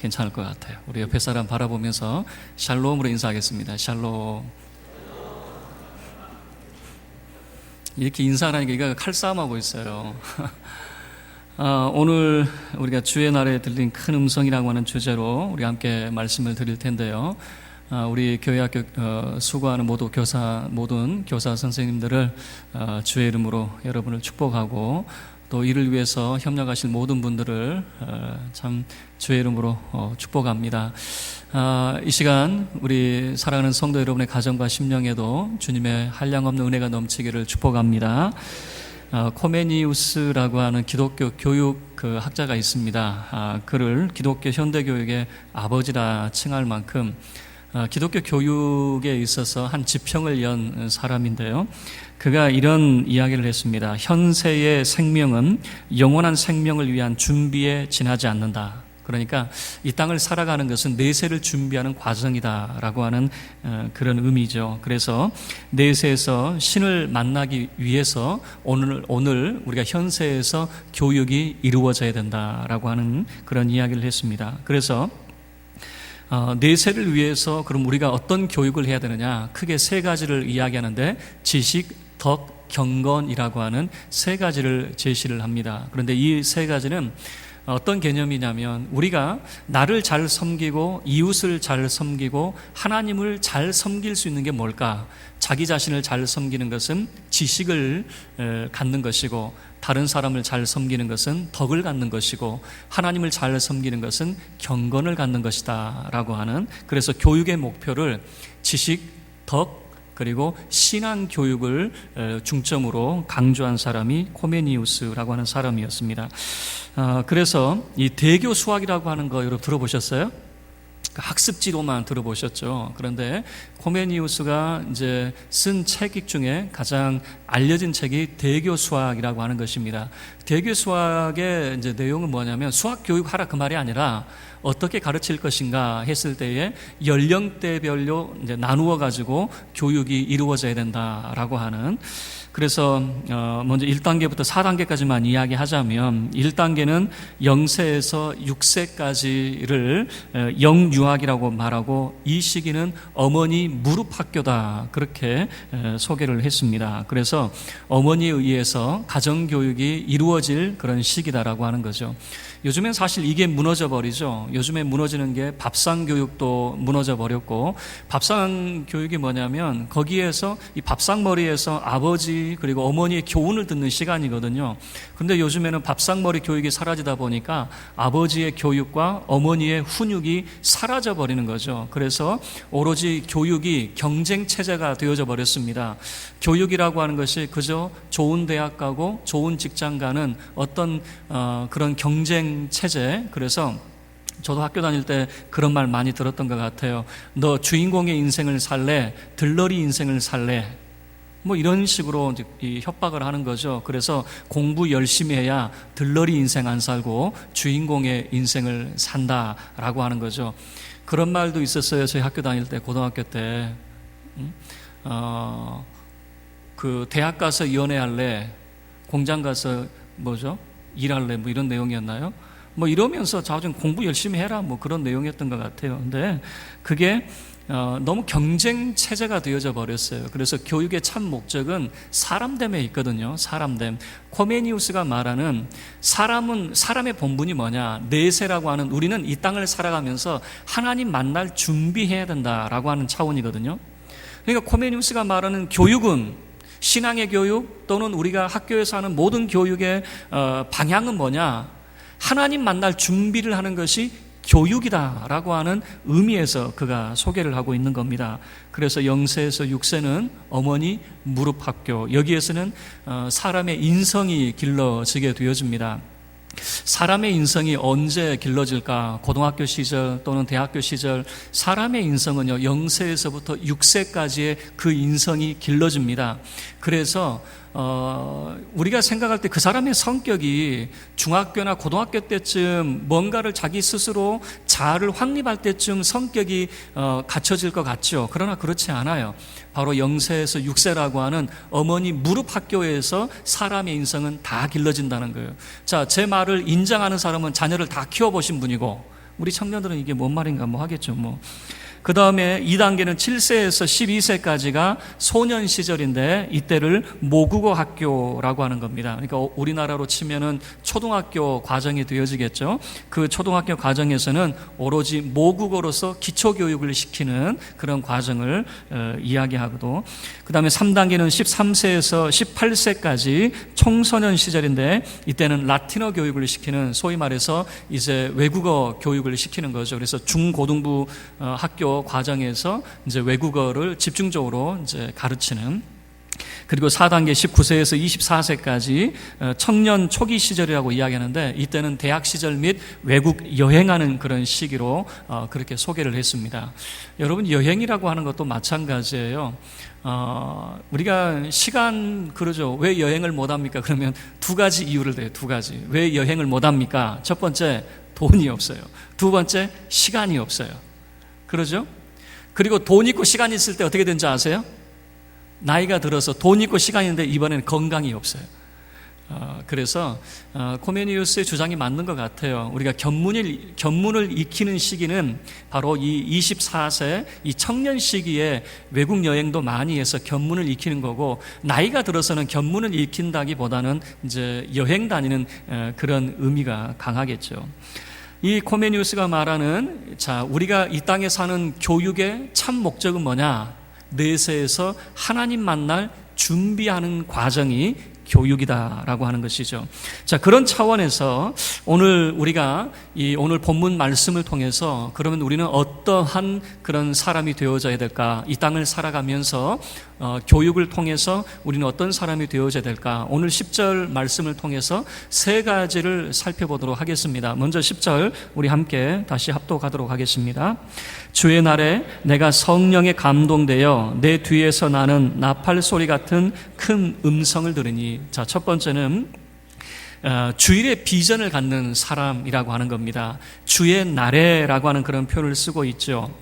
괜찮을 것 같아요. 우리 옆에 사람 바라보면서 샬롬으로 인사하겠습니다. 샬롬. 이렇게 인사하니까 칼싸움하고 있어요. 오늘 우리가 주의 날에 들린 큰 음성이라고 하는 주제로 우리 함께 말씀을 드릴 텐데요. 우리 교회학교 수고하는 모든 교사 선생님들을 주의 이름으로 여러분을 축복하고, 또 이를 위해서 협력하실 모든 분들을 참 주의 이름으로 축복합니다. 이 시간 우리 사랑하는 성도 여러분의 가정과 심령에도 주님의 한량없는 은혜가 넘치기를 축복합니다. 코메니우스라고 하는 기독교 교육 학자가 있습니다. 그를 기독교 현대교육의 아버지라 칭할 만큼 기독교 교육에 있어서 한 지평을 연 사람인데요. 그가 이런 이야기를 했습니다. 현세의 생명은 영원한 생명을 위한 준비에 지나지 않는다. 그러니까 이 땅을 살아가는 것은 내세를 준비하는 과정이다라고 하는 그런 의미죠. 그래서 내세에서 신을 만나기 위해서 오늘 우리가 현세에서 교육이 이루어져야 된다라고 하는 그런 이야기를 했습니다. 그래서 내세를 위해서 그럼 우리가 어떤 교육을 해야 되느냐, 크게 세 가지를 이야기하는데 지식, 덕, 경건이라고 하는 세 가지를 제시를 합니다. 그런데 이 세 가지는 어떤 개념이냐면, 우리가 나를 잘 섬기고 이웃을 잘 섬기고 하나님을 잘 섬길 수 있는 게 뭘까? 자기 자신을 잘 섬기는 것은 지식을 갖는 것이고, 다른 사람을 잘 섬기는 것은 덕을 갖는 것이고, 하나님을 잘 섬기는 것은 경건을 갖는 것이다 라고 하는, 그래서 교육의 목표를 지식, 덕, 그리고 신앙 교육을 중점으로 강조한 사람이 코메니우스라고 하는 사람이었습니다. 그래서 이 대교 수학이라고 하는 거 여러분 들어보셨어요? 학습지로만 들어보셨죠. 그런데 코메니우스가 이제 쓴 책 중에 가장 알려진 책이 대교 수학이라고 하는 것입니다. 대교 수학의 이제 내용은 뭐냐면, 수학 교육하라 그 말이 아니라 어떻게 가르칠 것인가 했을 때에 연령대별로 이제 나누어 가지고 교육이 이루어져야 된다라고 하는. 그래서 먼저 1단계부터 4단계까지만 이야기하자면, 1단계는 0세에서 6세까지를 영유아기라고 말하고, 이 시기는 어머니 무릎 학교다, 그렇게 소개를 했습니다. 그래서 어머니에 의해서 가정교육이 이루어질 그런 시기다라고 하는 거죠. 요즘엔 사실 이게 무너져 버리죠. 요즘에 무너지는 게 밥상 교육도 무너져 버렸고, 밥상 교육이 뭐냐면 거기에서 이 밥상머리에서 아버지 그리고 어머니의 교훈을 듣는 시간이거든요. 근데 요즘에는 밥상머리 교육이 사라지다 보니까 아버지의 교육과 어머니의 훈육이 사라져 버리는 거죠. 그래서 오로지 교육이 경쟁 체제가 되어져 버렸습니다. 교육이라고 하는 것이 그저 좋은 대학 가고 좋은 직장 가는 어떤 그런 경쟁 체제. 그래서 저도 학교 다닐 때 그런 말 많이 들었던 것 같아요. 너 주인공의 인생을 살래? 들러리 인생을 살래? 뭐 이런 식으로 이제 이 협박을 하는 거죠. 그래서 공부 열심히 해야 들러리 인생 안 살고 주인공의 인생을 산다라고 하는 거죠. 그런 말도 있었어요. 저희 학교 다닐 때, 고등학교 때. 그 대학 가서 연애할래? 공장 가서 일할래? 뭐 이런 내용이었나요? 뭐 이러면서 자주 공부 열심히 해라, 뭐 그런 내용이었던 것 같아요. 근데 그게 너무 경쟁 체제가 되어져 버렸어요. 그래서 교육의 참 목적은 사람됨에 있거든요. 사람됨. 코메니우스가 말하는 사람의 본분이 뭐냐? 내세라고 하는, 우리는 이 땅을 살아가면서 하나님 만날 준비해야 된다라고 하는 차원이거든요. 그러니까 코메니우스가 말하는 교육은, 신앙의 교육 또는 우리가 학교에서 하는 모든 교육의 방향은 뭐냐? 하나님 만날 준비를 하는 것이 교육이다라고 하는 의미에서 그가 소개를 하고 있는 겁니다. 그래서 0세에서 6세는 어머니 무릎 학교, 여기에서는 사람의 인성이 길러지게 되어집니다. 사람의 인성이 언제 길러질까? 고등학교 시절 또는 대학교 시절. 사람의 인성은요, 0세에서부터 6세까지의 그 인성이 길러집니다. 그래서 우리가 생각할 때 그 사람의 성격이 중학교나 고등학교 때쯤 뭔가를 자기 스스로 자아를 확립할 때쯤 성격이 갖춰질 것 같죠. 그러나 그렇지 않아요. 바로 0세에서 6세라고 하는 어머니 무릎 학교에서 사람의 인성은 다 길러진다는 거예요. 자, 제 말을 인정하는 사람은 자녀를 다 키워보신 분이고, 우리 청년들은 이게 뭔 말인가 뭐 하겠죠. 그 다음에 2단계는 7세에서 12세까지가 소년 시절인데 이때를 모국어 학교라고 하는 겁니다. 그러니까 우리나라로 치면은 초등학교 과정이 되어지겠죠. 그 초등학교 과정에서는 오로지 모국어로서 기초교육을 시키는 그런 과정을 이야기하고도, 그 다음에 3단계는 13세에서 18세까지 청소년 시절인데 이때는 라틴어 교육을 시키는, 소위 말해서 이제 외국어 교육을 시키는 거죠. 그래서 중고등부 학교 과정에서 이제 외국어를 집중적으로 이제 가르치는. 그리고 4단계 19세에서 24세까지 청년 초기 시절이라고 이야기하는데 이때는 대학 시절 및 외국 여행하는 그런 시기로 그렇게 소개를 했습니다. 여러분, 여행이라고 하는 것도 마찬가지예요. 우리가 시간 그러죠. 왜 여행을 못합니까? 그러면 두 가지 이유를 대요. 두 가지. 왜 여행을 못합니까? 첫 번째, 돈이 없어요. 두 번째, 시간이 없어요. 그러죠? 그리고 돈 있고 시간이 있을 때 어떻게 되는지 아세요? 나이가 들어서 돈 있고 시간이 있는데 이번에는 건강이 없어요. 그래서 코메니우스의 주장이 맞는 것 같아요. 우리가 견문을 익히는 시기는 바로 이 24세 이 청년 시기에 외국 여행도 많이 해서 견문을 익히는 거고, 나이가 들어서는 견문을 익힌다기보다는 이제 여행 다니는 그런 의미가 강하겠죠. 이 코메니우스가 말하는, 우리가 이 땅에 사는 교육의 참 목적은 뭐냐? 내세에서 하나님 만날 준비하는 과정이 교육이다라고 하는 것이죠. 그런 차원에서 오늘 우리가 오늘 본문 말씀을 통해서 그러면 우리는 어떠한 그런 사람이 되어져야 될까? 이 땅을 살아가면서 교육을 통해서 우리는 어떤 사람이 되어져야 될까? 오늘 10절 말씀을 통해서 세 가지를 살펴보도록 하겠습니다. 먼저 10절 우리 함께 다시 합독하도록 하겠습니다. 주의 날에 내가 성령에 감동되어 내 뒤에서 나는 나팔 소리 같은 큰 음성을 들으니. 첫 번째는 주일의 비전을 갖는 사람이라고 하는 겁니다. 주의 날에라고 하는 그런 표현을 쓰고 있죠.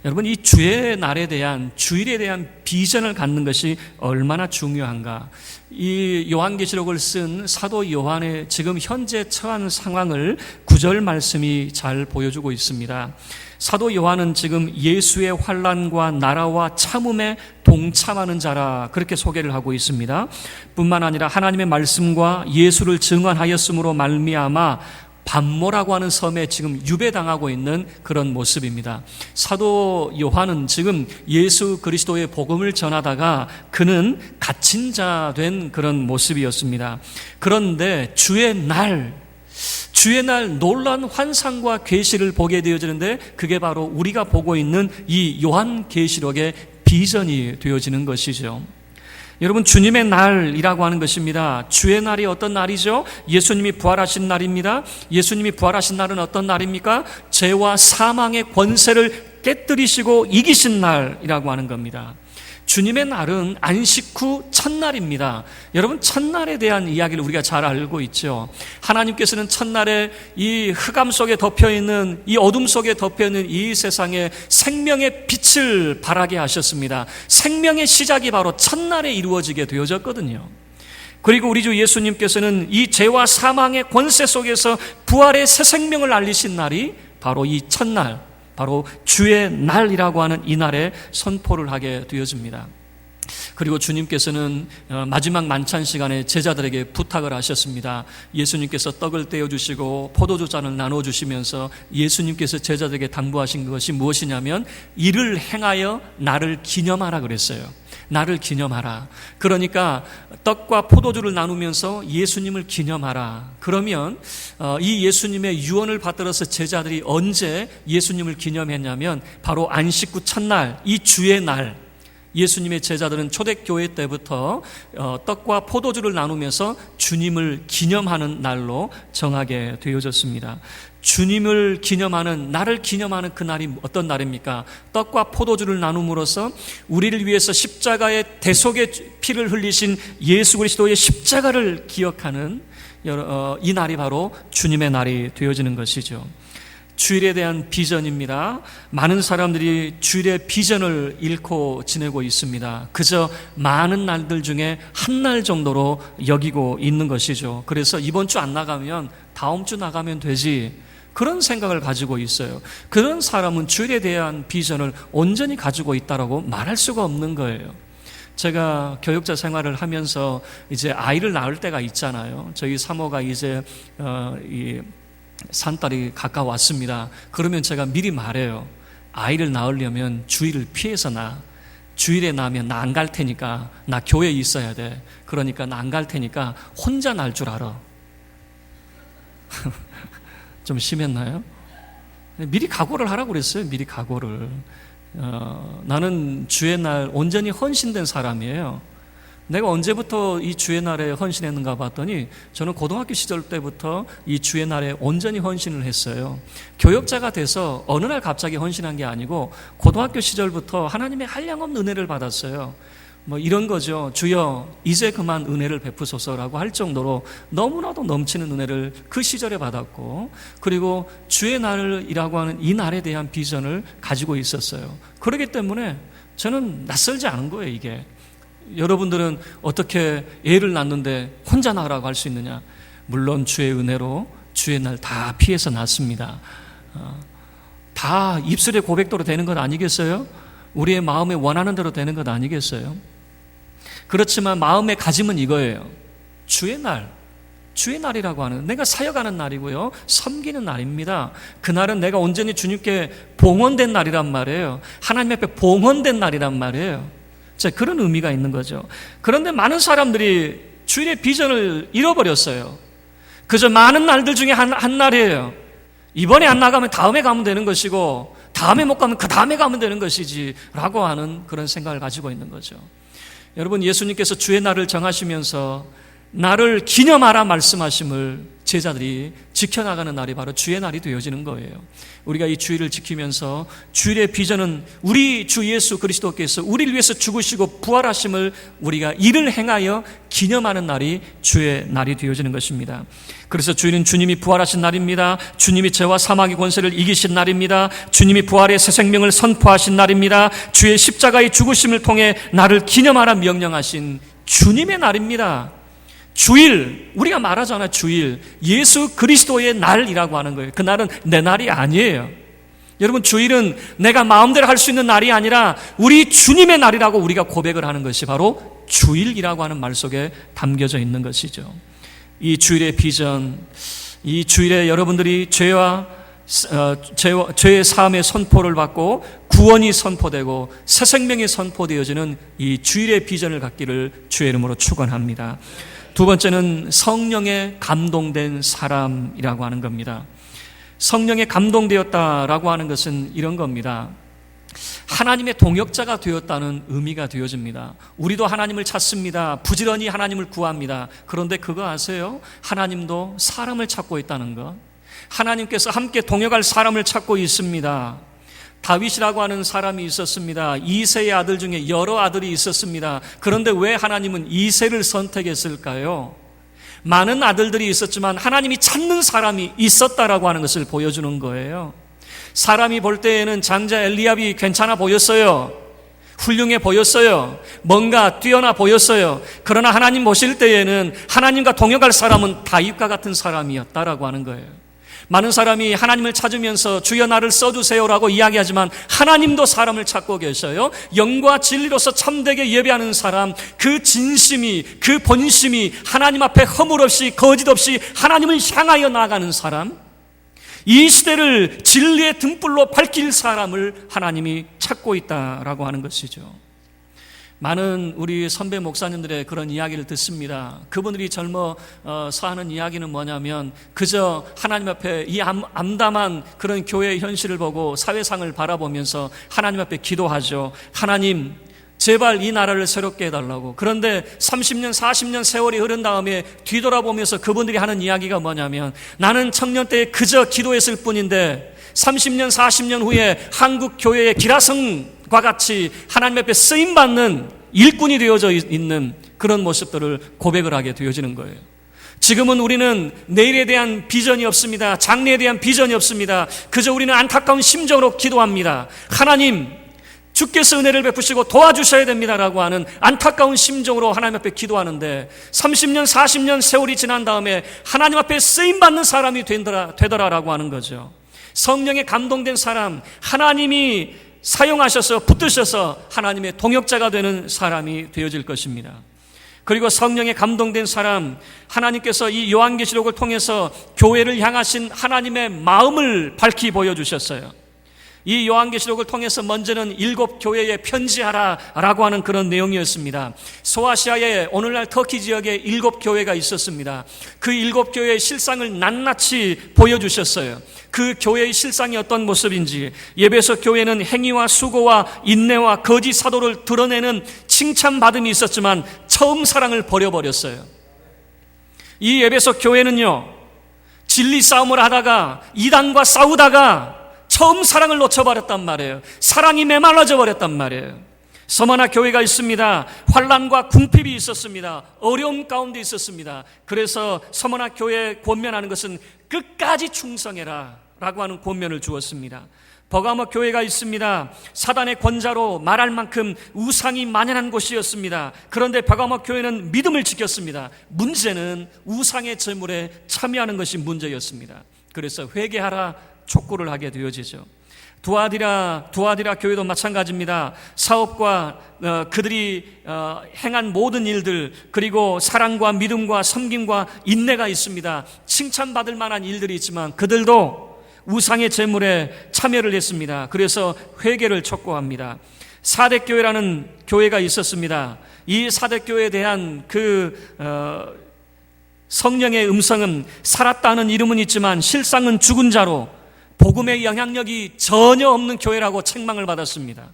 여러분, 이 주의 날에 대한, 주일에 대한 비전을 갖는 것이 얼마나 중요한가. 이 요한계시록을 쓴 사도 요한의 지금 현재 처한 상황을 9절 말씀이 잘 보여주고 있습니다. 사도 요한은 지금 예수의 환난과 나라와 참음에 동참하는 자라 그렇게 소개를 하고 있습니다. 뿐만 아니라 하나님의 말씀과 예수를 증언하였으므로 말미암아 반모라고 하는 섬에 지금 유배당하고 있는 그런 모습입니다. 사도 요한은 지금 예수 그리스도의 복음을 전하다가 그는 갇힌 자 된 그런 모습이었습니다. 그런데 주의 날 놀라운 환상과 계시를 보게 되어지는데 그게 바로 우리가 보고 있는 이 요한계시록의 비전이 되어지는 것이죠. 여러분, 주님의 날이라고 하는 것입니다. 주의 날이 어떤 날이죠? 예수님이 부활하신 날입니다. 예수님이 부활하신 날은 어떤 날입니까? 죄와 사망의 권세를 깨뜨리시고 이기신 날이라고 하는 겁니다. 주님의 날은 안식 후 첫날입니다. 여러분, 첫날에 대한 이야기를 우리가 잘 알고 있죠. 하나님께서는 첫날에 이 흑암 속에 덮여있는, 이 어둠 속에 덮여있는 이 세상에 생명의 빛을 발하게 하셨습니다. 생명의 시작이 바로 첫날에 이루어지게 되어졌거든요. 그리고 우리 주 예수님께서는 이 죄와 사망의 권세 속에서 부활의 새 생명을 알리신 날이 바로 이 첫날, 바로 주의 날이라고 하는 이 날에 선포를 하게 되어집니다. 그리고 주님께서는 마지막 만찬 시간에 제자들에게 부탁을 하셨습니다. 예수님께서 떡을 떼어주시고 포도주 잔을 나눠주시면서 예수님께서 제자들에게 당부하신 것이 무엇이냐면 이를 행하여 나를 기념하라 그랬어요. 나를 기념하라. 그러니까 떡과 포도주를 나누면서 예수님을 기념하라. 그러면 이 예수님의 유언을 받들어서 제자들이 언제 예수님을 기념했냐면 바로 안식 후 첫날, 이 주의 날, 예수님의 제자들은 초대교회 때부터 떡과 포도주를 나누면서 주님을 기념하는 날로 정하게 되어졌습니다. 주님을 기념하는, 나를 기념하는 그 날이 어떤 날입니까? 떡과 포도주를 나눔으로써 우리를 위해서 십자가의 대속의 피를 흘리신 예수 그리스도의 십자가를 기억하는 이 날이 바로 주님의 날이 되어지는 것이죠. 주일에 대한 비전입니다. 많은 사람들이 주일의 비전을 잃고 지내고 있습니다. 그저 많은 날들 중에 한 날 정도로 여기고 있는 것이죠. 그래서 이번 주 안 나가면 다음 주 나가면 되지. 그런 생각을 가지고 있어요. 그런 사람은 주일에 대한 비전을 온전히 가지고 있다라고 말할 수가 없는 거예요. 제가 교육자 생활을 하면서 이제 아이를 낳을 때가 있잖아요. 저희 사모가 이제 이 산딸이 가까웠습니다. 그러면 제가 미리 말해요. 아이를 낳으려면 주일을 피해서 낳아. 주일에 나면 나 안 갈 테니까, 나 교회에 있어야 돼. 그러니까 나 안 갈 테니까 혼자 날 줄 알아. 좀 심했나요? 미리 각오를 하라고 그랬어요. 미리 각오를. 나는 주의 날 온전히 헌신된 사람이에요. 내가 언제부터 이 주의 날에 헌신했는가 봤더니 저는 고등학교 시절 때부터 이 주의 날에 온전히 헌신을 했어요. 교역자가 돼서 어느 날 갑자기 헌신한 게 아니고 고등학교 시절부터 하나님의 한량없는 은혜를 받았어요. 뭐 이런 거죠. 주여 이제 그만 은혜를 베푸소서라고 할 정도로 너무나도 넘치는 은혜를 그 시절에 받았고, 그리고 주의 날이라고 하는 이 날에 대한 비전을 가지고 있었어요. 그렇기 때문에 저는 낯설지 않은 거예요. 이게 여러분들은 어떻게 애를 낳는데 혼자 낳으라고 할 수 있느냐? 물론 주의 은혜로 주의 날 다 피해서 낳습니다. 다 입술의 고백대로 되는 것 아니겠어요? 우리의 마음에 원하는 대로 되는 것 아니겠어요? 그렇지만 마음의 가짐은 이거예요. 주의 날, 주의 날이라고 하는, 내가 사역하는 날이고요, 섬기는 날입니다. 그날은 내가 온전히 주님께 봉헌된 날이란 말이에요. 하나님 앞에 봉헌된 날이란 말이에요. 자, 그런 의미가 있는 거죠. 그런데 많은 사람들이 주일의 비전을 잃어버렸어요. 그저 많은 날들 중에 한 날이에요. 이번에 안 나가면 다음에 가면 되는 것이고, 다음에 못 가면 그 다음에 가면 되는 것이지 라고 하는 그런 생각을 가지고 있는 거죠. 여러분, 예수님께서 주의 날을 정하시면서 나를 기념하라 말씀하심을 제자들이 지켜나가는 날이 바로 주의 날이 되어지는 거예요. 우리가 이 주일을 지키면서 주일의 비전은 우리 주 예수 그리스도께서 우리를 위해서 죽으시고 부활하심을 우리가 이를 행하여 기념하는 날이 주의 날이 되어지는 것입니다. 그래서 주일은 주님이 부활하신 날입니다. 주님이 죄와 사망의 권세를 이기신 날입니다. 주님이 부활의 새 생명을 선포하신 날입니다. 주의 십자가의 죽으심을 통해 나를 기념하라 명령하신 주님의 날입니다. 주일, 우리가 말하잖아요. 주일, 예수 그리스도의 날이라고 하는 거예요. 그 날은 내 날이 아니에요. 여러분, 주일은 내가 마음대로 할 수 있는 날이 아니라 우리 주님의 날이라고 우리가 고백을 하는 것이 바로 주일이라고 하는 말 속에 담겨져 있는 것이죠. 이 주일의 비전, 이 주일에 여러분들이 죄의 사함의 선포를 받고 구원이 선포되고 새 생명이 선포되어지는 이 주일의 비전을 갖기를 주의 이름으로 축원합니다. 두 번째는 성령에 감동된 사람이라고 하는 겁니다. 성령에 감동되었다라고 하는 것은 이런 겁니다. 하나님의 동역자가 되었다는 의미가 되어집니다. 우리도 하나님을 찾습니다. 부지런히 하나님을 구합니다. 그런데 그거 아세요? 하나님도 사람을 찾고 있다는 것. 하나님께서 함께 동역할 사람을 찾고 있습니다. 다윗이라고 하는 사람이 있었습니다. 이새의 아들 중에 여러 아들이 있었습니다. 그런데 왜 하나님은 이새를 선택했을까요? 많은 아들들이 있었지만 하나님이 찾는 사람이 있었다라고 하는 것을 보여주는 거예요. 사람이 볼 때에는 장자 엘리압이 괜찮아 보였어요. 훌륭해 보였어요. 뭔가 뛰어나 보였어요. 그러나 하나님 보실 때에는 하나님과 동역할 사람은 다윗과 같은 사람이었다라고 하는 거예요. 많은 사람이 하나님을 찾으면서 주여 나를 써주세요라고 이야기하지만 하나님도 사람을 찾고 계셔요. 영과 진리로서 참되게 예배하는 사람, 그 진심이, 그 본심이 하나님 앞에 허물 없이 거짓 없이 하나님을 향하여 나아가는 사람, 이 시대를 진리의 등불로 밝힐 사람을 하나님이 찾고 있다라고 하는 것이죠. 많은 우리 선배 목사님들의 그런 이야기를 듣습니다. 그분들이 젊어서 하는 이야기는 뭐냐면 그저 하나님 앞에 이 암담한 그런 교회의 현실을 보고 사회상을 바라보면서 하나님 앞에 기도하죠. 하나님, 제발 이 나라를 새롭게 해달라고. 그런데 30년, 40년 세월이 흐른 다음에 뒤돌아보면서 그분들이 하는 이야기가 뭐냐면 나는 청년 때 그저 기도했을 뿐인데 30년, 40년 후에 한국 교회의 기라성과 같이 하나님 앞에 쓰임받는 일꾼이 되어져 있는 그런 모습들을 고백을 하게 되어지는 거예요. 지금은 우리는 내일에 대한 비전이 없습니다. 장래에 대한 비전이 없습니다. 그저 우리는 안타까운 심정으로 기도합니다. 하나님, 주께서 은혜를 베푸시고 도와주셔야 됩니다라고 하는 안타까운 심정으로 하나님 앞에 기도하는데 30년, 40년 세월이 지난 다음에 하나님 앞에 쓰임받는 사람이 되더라라고 하는 거죠. 성령에 감동된 사람, 하나님이 사용하셔서 붙드셔서 하나님의 동역자가 되는 사람이 되어질 것입니다. 그리고 성령에 감동된 사람, 하나님께서 이 요한계시록을 통해서 교회를 향하신 하나님의 마음을 밝히 보여주셨어요. 이 요한계시록을 통해서 먼저는 7 교회에 편지하라라고 하는 그런 내용이었습니다. 소아시아의 오늘날 터키 지역에 7 교회가 있었습니다. 그 7 교회의 실상을 낱낱이 보여주셨어요. 그 교회의 실상이 어떤 모습인지, 에베소 교회는 행위와 수고와 인내와 거짓 사도를 드러내는 칭찬받음이 있었지만 처음 사랑을 버려버렸어요. 이 에베소 교회는요, 진리 싸움을 하다가 이단과 싸우다가 처음 사랑을 놓쳐버렸단 말이에요. 사랑이 메말라져 버렸단 말이에요. 서머나 교회가 있습니다. 환난과 궁핍이 있었습니다. 어려움 가운데 있었습니다. 그래서 서머나 교회에 권면하는 것은 끝까지 충성해라 라고 하는 권면을 주었습니다. 버가모 교회가 있습니다. 사단의 권자로 말할 만큼 우상이 만연한 곳이었습니다. 그런데 버가모 교회는 믿음을 지켰습니다. 문제는 우상의 제물에 참여하는 것이 문제였습니다. 그래서 회개하라 촉구를 하게 되어지죠. 두아디라 교회도 마찬가지입니다. 사업과 그들이 행한 모든 일들, 그리고 사랑과 믿음과 섬김과 인내가 있습니다. 칭찬받을 만한 일들이 있지만 그들도 우상의 제물에 참여를 했습니다. 그래서 회개를 촉구합니다. 사대교회라는 교회가 있었습니다. 이 사대교회에 대한 성령의 음성은 살았다는 이름은 있지만 실상은 죽은 자로 복음의 영향력이 전혀 없는 교회라고 책망을 받았습니다.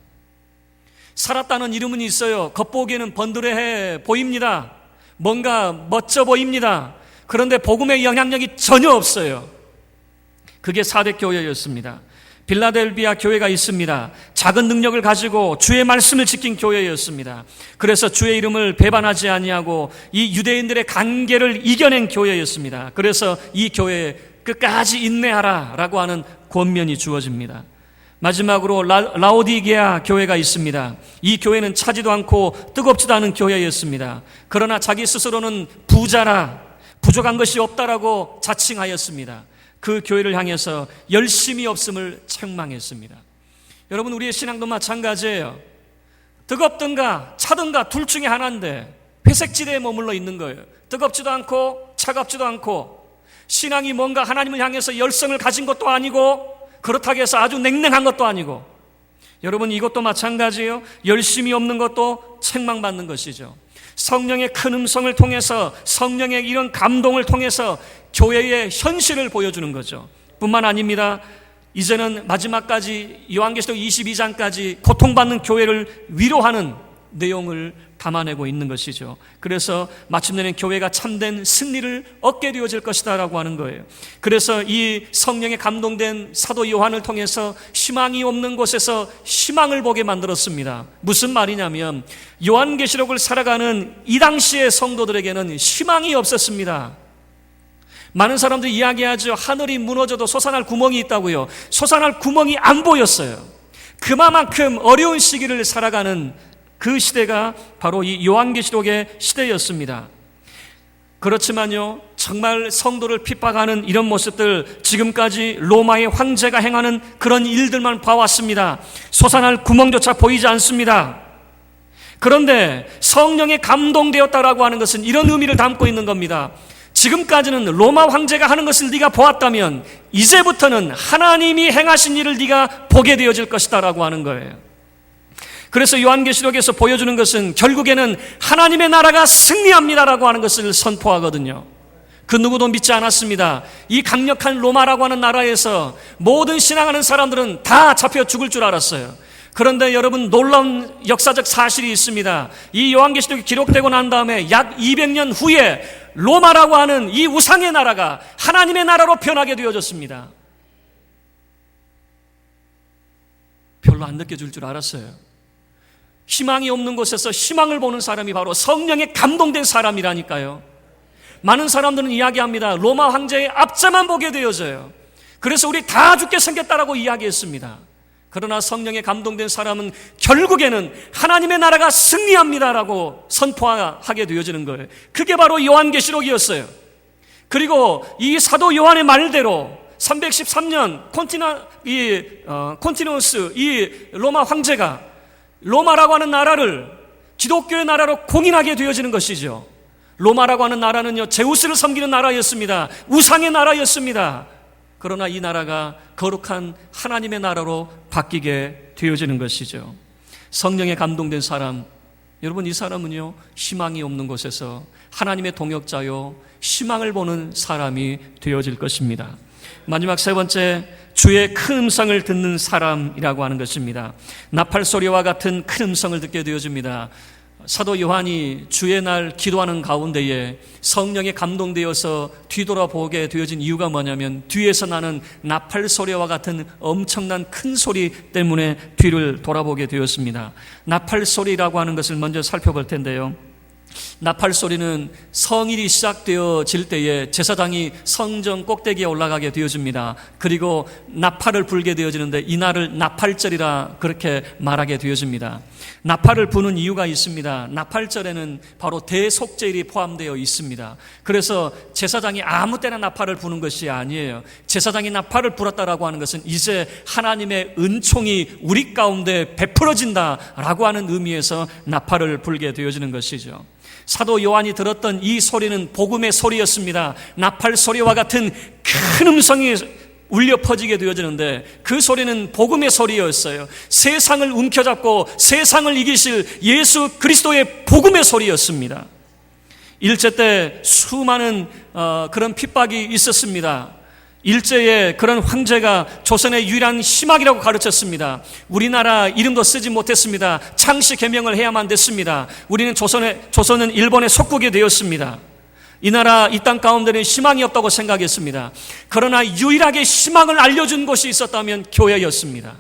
살았다는 이름은 있어요. 겉보기에는 번드레해 보입니다. 뭔가 멋져 보입니다. 그런데 복음의 영향력이 전혀 없어요. 그게 사대교회였습니다. 빌라델비아 교회가 있습니다. 작은 능력을 가지고 주의 말씀을 지킨 교회였습니다. 그래서 주의 이름을 배반하지 아니하고 이 유대인들의 간계를 이겨낸 교회였습니다. 그래서 이 교회에 끝까지 인내하라 라고 하는 권면이 주어집니다. 마지막으로 라오디게아 교회가 있습니다. 이 교회는 차지도 않고 뜨겁지도 않은 교회였습니다. 그러나 자기 스스로는 부자라, 부족한 것이 없다라고 자칭하였습니다. 그 교회를 향해서 열심이 없음을 책망했습니다. 여러분, 우리의 신앙도 마찬가지예요. 뜨겁든가 차든가 둘 중에 하나인데 회색지대에 머물러 있는 거예요. 뜨겁지도 않고 차갑지도 않고, 신앙이 뭔가 하나님을 향해서 열성을 가진 것도 아니고 그렇다고 해서 아주 냉랭한 것도 아니고, 여러분 이것도 마찬가지예요. 열심이 없는 것도 책망받는 것이죠. 성령의 큰 음성을 통해서, 성령의 이런 감동을 통해서 교회의 현실을 보여주는 거죠. 뿐만 아닙니다. 이제는 마지막까지 요한계시록 22장까지 고통받는 교회를 위로하는 내용을 담아내고 있는 것이죠. 그래서 마침내는 교회가 참된 승리를 얻게 되어질 것이다 라고 하는 거예요. 그래서 이 성령에 감동된 사도 요한을 통해서 희망이 없는 곳에서 희망을 보게 만들었습니다. 무슨 말이냐면 요한계시록을 살아가는 이 당시의 성도들에게는 희망이 없었습니다. 많은 사람들이 이야기하죠. 하늘이 무너져도 솟아날 구멍이 있다고요. 솟아날 구멍이 안 보였어요. 그만큼 어려운 시기를 살아가는 그 시대가 바로 이 요한계시록의 시대였습니다. 그렇지만요, 정말 성도를 핍박하는 이런 모습들, 지금까지 로마의 황제가 행하는 그런 일들만 봐왔습니다. 솟아날 구멍조차 보이지 않습니다. 그런데 성령에 감동되었다라고 하는 것은 이런 의미를 담고 있는 겁니다. 지금까지는 로마 황제가 하는 것을 네가 보았다면 이제부터는 하나님이 행하신 일을 네가 보게 되어질 것이다 라고 하는 거예요. 그래서 요한계시록에서 보여주는 것은 결국에는 하나님의 나라가 승리합니다라고 하는 것을 선포하거든요. 그 누구도 믿지 않았습니다. 이 강력한 로마라고 하는 나라에서 모든 신앙하는 사람들은 다 잡혀 죽을 줄 알았어요. 그런데 여러분, 놀라운 역사적 사실이 있습니다. 이 요한계시록이 기록되고 난 다음에 약 200년 후에 로마라고 하는 이 우상의 나라가 하나님의 나라로 변하게 되어졌습니다. 별로 안 느껴질 줄 알았어요. 희망이 없는 곳에서 희망을 보는 사람이 바로 성령에 감동된 사람이라니까요. 많은 사람들은 이야기합니다. 로마 황제의 앞자만 보게 되어져요. 그래서 우리 다 죽게 생겼다라고 이야기했습니다. 그러나 성령에 감동된 사람은 결국에는 하나님의 나라가 승리합니다라고 선포하게 되어지는 거예요. 그게 바로 요한계시록이었어요. 그리고 이 사도 요한의 말대로 313년 콘티누스 이 로마 황제가 로마라고 하는 나라를 기독교의 나라로 공인하게 되어지는 것이죠. 로마라고 하는 나라는요, 제우스를 섬기는 나라였습니다. 우상의 나라였습니다. 그러나 이 나라가 거룩한 하나님의 나라로 바뀌게 되어지는 것이죠. 성령에 감동된 사람, 여러분, 이 사람은요, 희망이 없는 곳에서 하나님의 동역자요, 희망을 보는 사람이 되어질 것입니다. 마지막 세 번째, 주의 큰 음성을 듣는 사람이라고 하는 것입니다. 나팔 소리와 같은 큰 음성을 듣게 되어집니다. 사도 요한이 주의 날 기도하는 가운데에 성령에 감동되어서 뒤돌아보게 되어진 이유가 뭐냐면, 뒤에서 나는 나팔 소리와 같은 엄청난 큰 소리 때문에 뒤를 돌아보게 되었습니다. 나팔 소리라고 하는 것을 먼저 살펴볼 텐데요, 나팔 소리는 성일이 시작되어질 때에 제사장이 성전 꼭대기에 올라가게 되어집니다. 그리고 나팔을 불게 되어지는데 이날을 나팔절이라 그렇게 말하게 되어집니다. 나팔을 부는 이유가 있습니다. 나팔절에는 바로 대속죄일이 포함되어 있습니다. 그래서 제사장이 아무 때나 나팔을 부는 것이 아니에요. 제사장이 나팔을 불었다라고 하는 것은 이제 하나님의 은총이 우리 가운데 베풀어진다라고 하는 의미에서 나팔을 불게 되어지는 것이죠. 사도 요한이 들었던 이 소리는 복음의 소리였습니다. 나팔 소리와 같은 큰 음성이 울려 퍼지게 되어지는데 그 소리는 복음의 소리였어요. 세상을 움켜잡고 세상을 이기실 예수 그리스도의 복음의 소리였습니다. 일제 때 수많은 그런 핍박이 있었습니다. 일제에 그런 황제가 조선의 유일한 희망이라고 가르쳤습니다. 우리나라 이름도 쓰지 못했습니다. 창씨 개명을 해야만 됐습니다. 우리는 조선은 일본에 속국이 되었습니다. 이 나라 이 땅 가운데는 희망이 없다고 생각했습니다. 그러나 유일하게 희망을 알려준 곳이 있었다면 교회였습니다.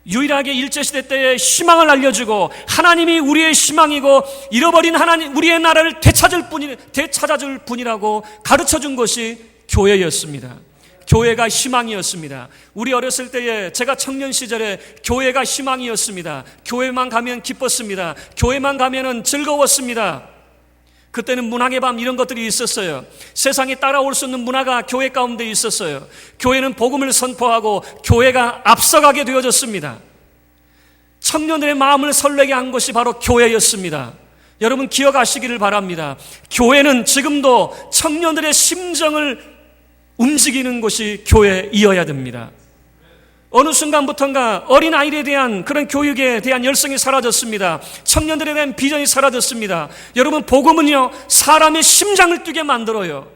유일하게 일제시대 때에 희망을 알려주고 하나님이 우리의 희망이고 잃어버린 하나님 우리의 나라를 되찾아줄 분이라고 가르쳐준 것이 교회였습니다. 교회가 희망이었습니다. 우리 어렸을 때에 제가 청년 시절에 교회가 희망이었습니다. 교회만 가면 기뻤습니다. 교회만 가면은 즐거웠습니다. 그때는 문학의 밤 이런 것들이 있었어요. 세상에 따라올 수 있는 문화가 교회 가운데 있었어요. 교회는 복음을 선포하고 교회가 앞서가게 되어졌습니다. 청년들의 마음을 설레게 한 것이 바로 교회였습니다. 여러분 기억하시기를 바랍니다. 교회는 지금도 청년들의 심정을 움직이는 곳이 교회이어야 됩니다. 어느 순간부터인가 어린아이들에 대한 그런 교육에 대한 열성이 사라졌습니다. 청년들에 대한 비전이 사라졌습니다. 여러분 복음은요, 사람의 심장을 뛰게 만들어요.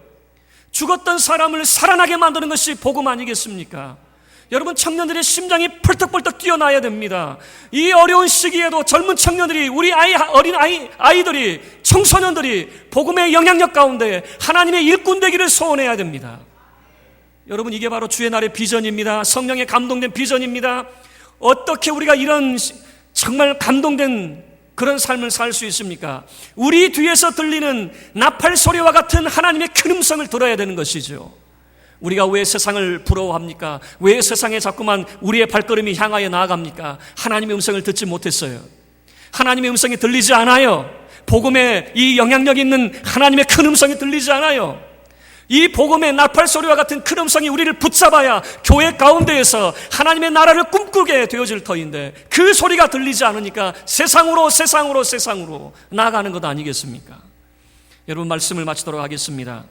죽었던 사람을 살아나게 만드는 것이 복음 아니겠습니까? 여러분 청년들의 심장이 펄떡펄떡 뛰어나야 됩니다. 이 어려운 시기에도 젊은 청년들이, 우리 아이들이, 청소년들이 복음의 영향력 가운데 하나님의 일꾼 되기를 소원해야 됩니다. 여러분 이게 바로 주의 날의 비전입니다. 성령에 감동된 비전입니다. 어떻게 우리가 이런 정말 감동된 그런 삶을 살 수 있습니까? 우리 뒤에서 들리는 나팔 소리와 같은 하나님의 큰 음성을 들어야 되는 것이죠. 우리가 왜 세상을 부러워합니까? 왜 세상에 자꾸만 우리의 발걸음이 향하여 나아갑니까? 하나님의 음성을 듣지 못했어요. 하나님의 음성이 들리지 않아요. 복음에 이 영향력 있는 하나님의 큰 음성이 들리지 않아요. 이 복음의 나팔 소리와 같은 큰 음성이 우리를 붙잡아야 교회 가운데에서 하나님의 나라를 꿈꾸게 되어질 터인데 그 소리가 들리지 않으니까 세상으로 나아가는 것 아니겠습니까? 여러분 말씀을 마치도록 하겠습니다.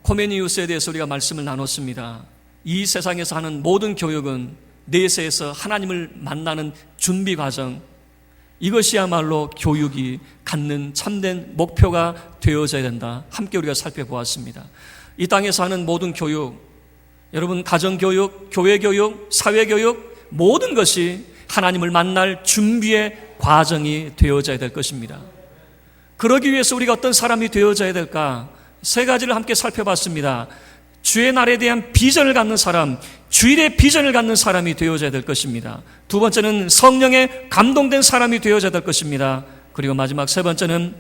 코메니우스에 대해서 우리가 말씀을 나눴습니다. 이 세상에서 하는 모든 교육은 내세에서 하나님을 만나는 준비 과정, 이것이야말로 교육이 갖는 참된 목표가 되어져야 된다. 함께 우리가 살펴보았습니다. 이 땅에서 하는 모든 교육, 여러분 가정교육, 교회교육, 사회교육, 모든 것이 하나님을 만날 준비의 과정이 되어져야 될 것입니다. 그러기 위해서 우리가 어떤 사람이 되어져야 될까? 세 가지를 함께 살펴봤습니다. 주의 날에 대한 비전을 갖는 사람, 주일의 비전을 갖는 사람이 되어져야 될 것입니다. 두 번째는 성령에 감동된 사람이 되어져야 될 것입니다. 그리고 마지막 세 번째는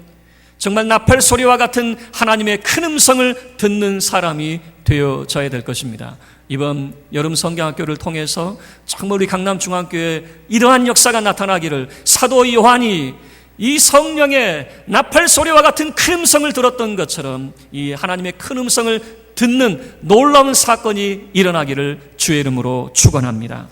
정말 나팔 소리와 같은 하나님의 큰 음성을 듣는 사람이 되어져야 될 것입니다. 이번 여름 성경학교를 통해서 정말 우리 강남중앙교회에 이러한 역사가 나타나기를, 사도 요한이 이 성령의 나팔 소리와 같은 큰 음성을 들었던 것처럼 이 하나님의 큰 음성을 듣는 놀라운 사건이 일어나기를 주의 이름으로 축원합니다.